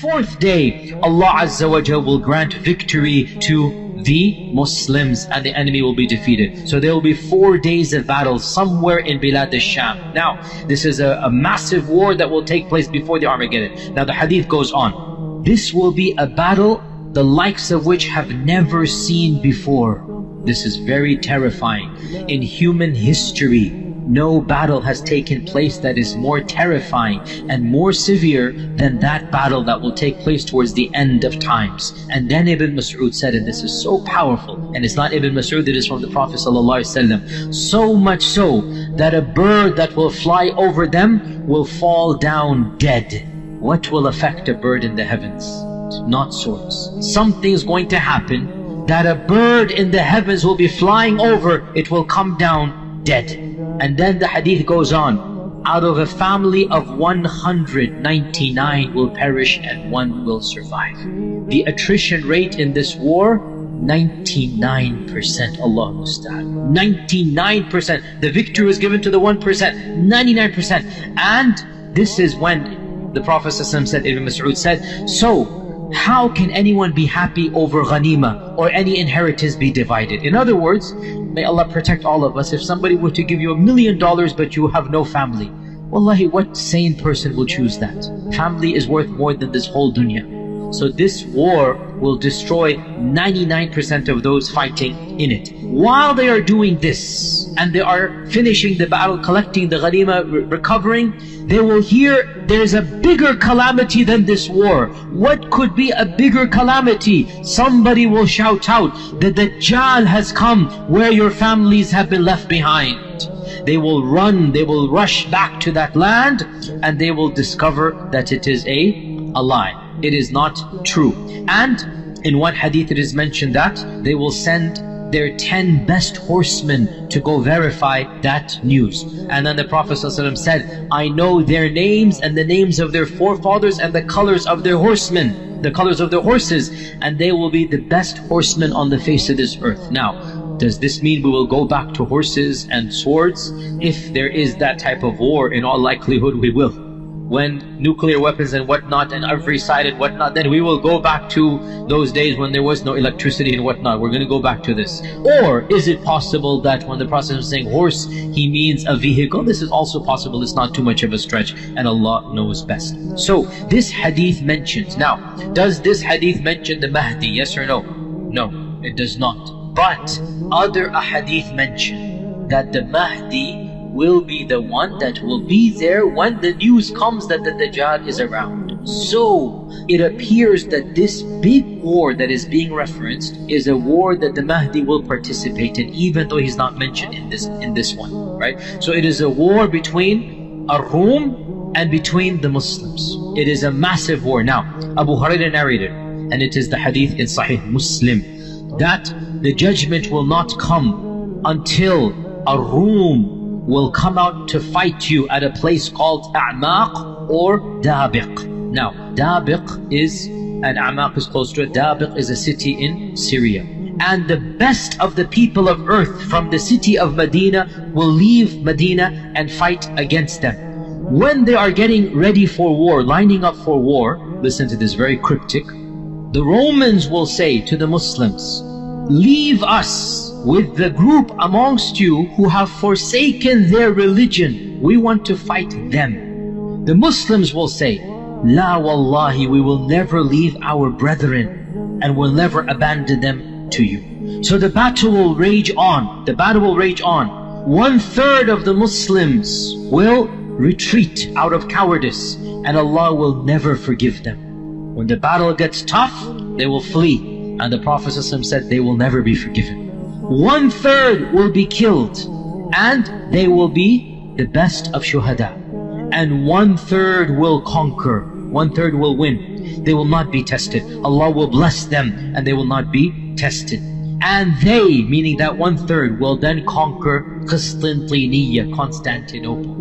fourth day, Allah Azza wa Jal will grant victory to the Muslims and the enemy will be defeated. So there will be 4 days of battle somewhere in Bilad al-Sham. Now, this is a massive war that will take place before the Armageddon. Now the hadith goes on. This will be a battle the likes of which have never seen before. This is very terrifying. In human history, no battle has taken place that is more terrifying and more severe than that battle that will take place towards the end of times. And then Ibn Mas'ud said, and this is so powerful, and it's not Ibn Mas'ud, it is from the Prophet ﷺ, so much so that a bird that will fly over them will fall down dead. What will affect a bird in the heavens? Not swords. Something's going to happen that a bird in the heavens will be flying over, it will come down dead. And then the hadith goes on, out of a family of 199 will perish and 1 will survive. The attrition rate in this war, 99%, Allah musta'an. 99%. The victory was given to the 1%, 99%. And this is when the Prophet ﷺ said, Ibn Mas'ud said, so how can anyone be happy over ghanima or any inheritance be divided? In other words, may Allah protect all of us. If somebody were to give you $1 million but you have no family, wallahi, what sane person will choose that? Family is worth more than this whole dunya. So this war will destroy 99% of those fighting in it. While they are doing this and they are finishing the battle, collecting the ghanima, recovering, they will hear there's a bigger calamity than this war. What could be a bigger calamity? Somebody will shout out, the Dajjal has come where your families have been left behind. They will run, they will rush back to that land and they will discover that it is a lie. It is not true. And in one hadith it is mentioned that they will send their 10 best horsemen to go verify that news. And then the Prophet ﷺ said, I know their names and the names of their forefathers and the colors of their horsemen, the colors of their horses, and they will be the best horsemen on the face of this earth. Now, does this mean we will go back to horses and swords? If there is that type of war, in all likelihood we will. When nuclear weapons and whatnot and every side and whatnot, then we will go back to those days when there was no electricity and whatnot. We're going to go back to this. Or is it possible that when the Prophet was saying horse, he means a vehicle? This is also possible. It's not too much of a stretch and Allah knows best. So this hadith mentions, now does this hadith mention the Mahdi? Yes or no? No, it does not. But other ahadith mention that the Mahdi will be the one that will be there when the news comes that the Dajjal is around. So it appears that this big war that is being referenced is a war that the Mahdi will participate in, even though he's not mentioned in this one, right? So it is a war between Ar-Rum and between the Muslims. It is a massive war. Now, Abu Hurairah narrated, and it is the hadith in Sahih Muslim, that the judgment will not come until Ar-Rum will come out to fight you at a place called A'maq or Dabiq. Now, Dabiq is, and A'maq is close to it, Dabiq is a city in Syria. And the best of the people of earth from the city of Medina will leave Medina and fight against them. When they are getting ready for war, lining up for war, listen to this, very cryptic, the Romans will say to the Muslims, leave us with the group amongst you who have forsaken their religion. We want to fight them. The Muslims will say, La wallahi, we will never leave our brethren and will never abandon them to you. So the battle will rage on. The battle will rage on. 1/3 of the Muslims will retreat out of cowardice and Allah will never forgive them. When the battle gets tough, they will flee. And the Prophet ﷺ said they will never be forgiven. 1/3 will be killed and they will be the best of shuhada. And 1/3 will conquer, 1/3 will win. They will not be tested. Allah will bless them and they will not be tested. And they, meaning that 1/3, will then conquer Constantinople.